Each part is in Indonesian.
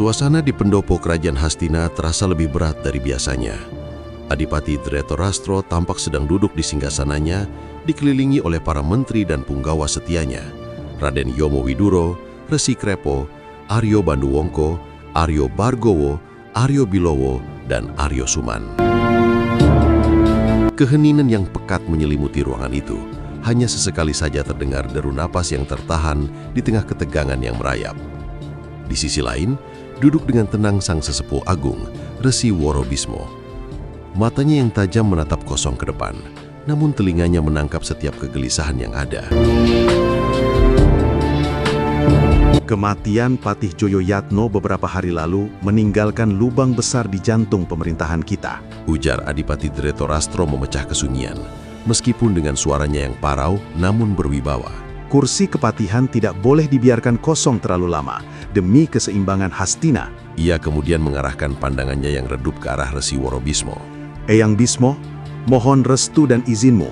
Suasana di pendopo kerajaan Hastina terasa lebih berat dari biasanya. Adipati Dhritarashtra tampak sedang duduk di singgasananya, dikelilingi oleh para menteri dan punggawa setianya, Raden Yomo Widuro, Resi Krepo, Aryo Banduwongko, Aryo Bargowo, Aryo Bilowo, dan Aryo Suman. Keheningan yang pekat menyelimuti ruangan itu. Hanya sesekali saja terdengar deru napas yang tertahan di tengah ketegangan yang merayap. Di sisi lain, duduk dengan tenang sang sesepuh agung, Resi Worobismo. Matanya yang tajam menatap kosong ke depan, namun telinganya menangkap setiap kegelisahan yang ada. Kematian Patih Joyoyatno beberapa hari lalu meninggalkan lubang besar di jantung pemerintahan kita, ujar Adipati Dhritarashtra memecah kesunyian, meskipun dengan suaranya yang parau namun berwibawa. Kursi kepatihan tidak boleh dibiarkan kosong terlalu lama demi keseimbangan Hastina. Ia kemudian mengarahkan pandangannya yang redup ke arah Resi Worobismo. Eyang Bismo, mohon restu dan izinmu.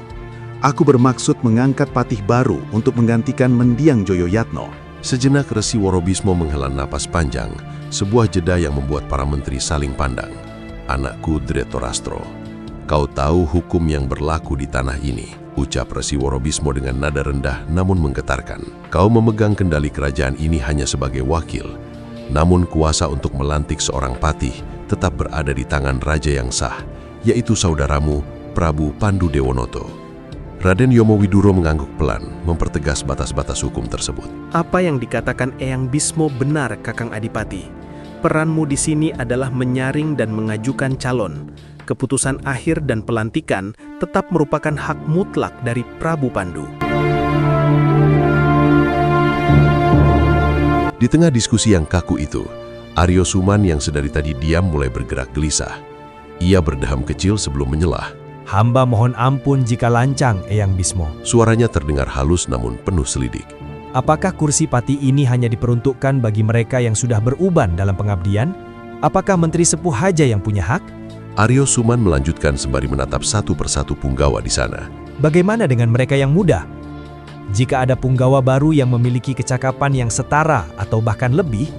Aku bermaksud mengangkat patih baru untuk menggantikan mendiang Joyoyatno. Sejenak Resi Worobismo menghela napas panjang, sebuah jeda yang membuat para menteri saling pandang. Anakku Dhritarashtra, kau tahu hukum yang berlaku di tanah ini, ucap Resi Worobismo dengan nada rendah namun menggetarkan. Kau memegang kendali kerajaan ini hanya sebagai wakil, namun kuasa untuk melantik seorang patih tetap berada di tangan raja yang sah, yaitu saudaramu Prabu Pandu Dewonoto. Raden Yomo Widuro mengangguk pelan, mempertegas batas-batas hukum tersebut. Apa yang dikatakan Eyang Bismo benar, Kakang Adipati. Peranmu di sini adalah menyaring dan mengajukan calon. Keputusan akhir dan pelantikan tetap merupakan hak mutlak dari Prabu Pandu. Di tengah diskusi yang kaku itu, Aryo Suman yang sedari tadi diam mulai bergerak gelisah. Ia berdeham kecil sebelum menyelah. Hamba mohon ampun jika lancang, Eyang Bismo. Suaranya terdengar halus namun penuh selidik. Apakah kursi patih ini hanya diperuntukkan bagi mereka yang sudah beruban dalam pengabdian? Apakah menteri sepuh saja yang punya hak? Aryo Suman melanjutkan sembari menatap satu persatu punggawa di sana. Bagaimana dengan mereka yang muda? Jika ada punggawa baru yang memiliki kecakapan yang setara atau bahkan lebih,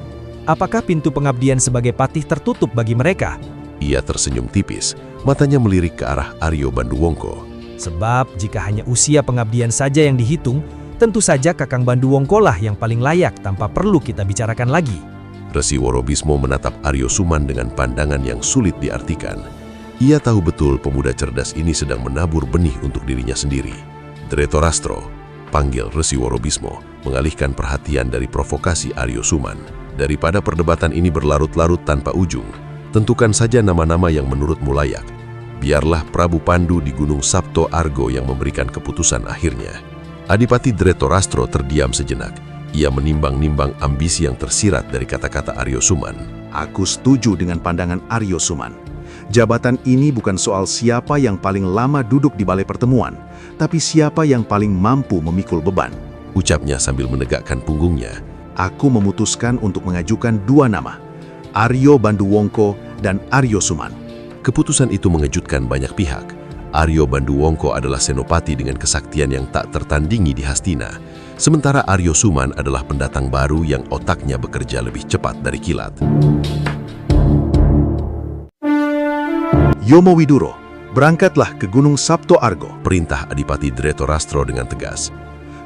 apakah pintu pengabdian sebagai patih tertutup bagi mereka? Ia tersenyum tipis, matanya melirik ke arah Aryo Banduwongko. Sebab jika hanya usia pengabdian saja yang dihitung, tentu saja Kakang Banduwongko lah yang paling layak tanpa perlu kita bicarakan lagi. Resi Worobismo menatap Aryo Suman dengan pandangan yang sulit diartikan. Ia tahu betul pemuda cerdas ini sedang menabur benih untuk dirinya sendiri. Dhritarashtra, panggil Resi Worobismo, mengalihkan perhatian dari provokasi Aryo Suman. Daripada perdebatan ini berlarut-larut tanpa ujung, tentukan saja nama-nama yang menurutmu layak. Biarlah Prabu Pandu di Gunung Sabto Argo yang memberikan keputusan akhirnya. Adipati Dhritarashtra terdiam sejenak. Ia menimbang-nimbang ambisi yang tersirat dari kata-kata Aryo Suman. Aku setuju dengan pandangan Aryo Suman. Jabatan ini bukan soal siapa yang paling lama duduk di balai pertemuan, tapi siapa yang paling mampu memikul beban, ucapnya sambil menegakkan punggungnya. Aku memutuskan untuk mengajukan dua nama, Aryo Banduwongko dan Aryo Suman. Keputusan itu mengejutkan banyak pihak. Aryo Banduwongko adalah senopati dengan kesaktian yang tak tertandingi di Hastina, sementara Aryo Suman adalah pendatang baru yang otaknya bekerja lebih cepat dari kilat. Yomo Widuro, berangkatlah ke Gunung Sabto Argo, perintah Adipati Dhritarashtra dengan tegas.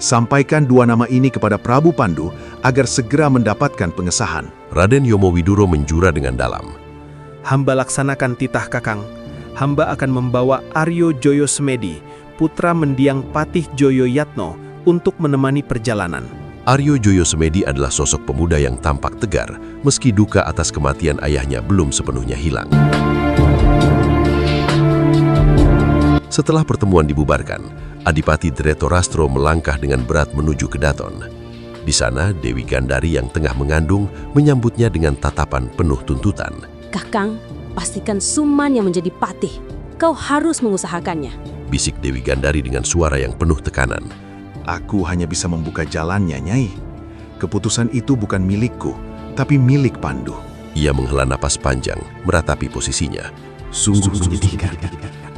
Sampaikan dua nama ini kepada Prabu Pandu agar segera mendapatkan pengesahan. Raden Yomo Widuro menjura dengan dalam. Hamba laksanakan titah, Kakang. Hamba akan membawa Aryo Joyosemedi, putra mendiang Patih Joyoyatno, untuk menemani perjalanan. Aryo Joyosemedi adalah sosok pemuda yang tampak tegar, meski duka atas kematian ayahnya belum sepenuhnya hilang. Setelah pertemuan dibubarkan, Adipati Dhritarashtra melangkah dengan berat menuju ke Daton. Di sana, Dewi Gandari yang tengah mengandung menyambutnya dengan tatapan penuh tuntutan. Kakang, pastikan Suman yang menjadi patih. Kau harus mengusahakannya, bisik Dewi Gandari dengan suara yang penuh tekanan. Aku hanya bisa membuka jalannya, Nyai. Keputusan itu bukan milikku, tapi milik Pandu. Ia menghela napas panjang, meratapi posisinya. Sungguh menyedihkan.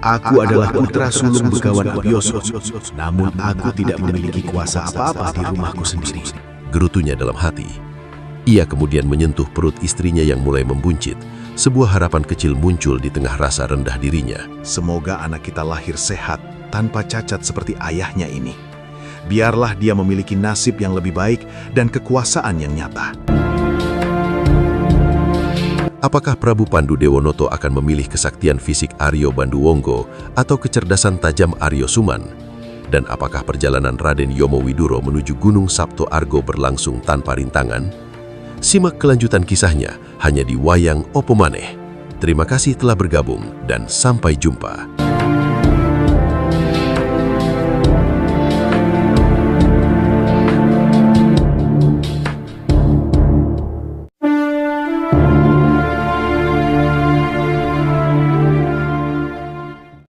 Aku adalah putra sulung Begawan Abioso, namun aku tidak memiliki kuasa apa-apa di rumahku sendiri. Gerutunya dalam hati. Ia kemudian menyentuh perut istrinya yang mulai membuncit. Sebuah harapan kecil muncul di tengah rasa rendah dirinya. Semoga anak kita lahir sehat, tanpa cacat seperti ayahnya ini. Biarlah dia memiliki nasib yang lebih baik dan kekuasaan yang nyata. Apakah Prabu Pandu Dewonoto akan memilih kesaktian fisik Aryo Banduwonggo atau kecerdasan tajam Aryo Suman? Dan apakah perjalanan Raden Yomo Widuro menuju Gunung Sabto Argo berlangsung tanpa rintangan? Simak kelanjutan kisahnya hanya di Wayang Opo Maneh. Terima kasih telah bergabung dan sampai jumpa.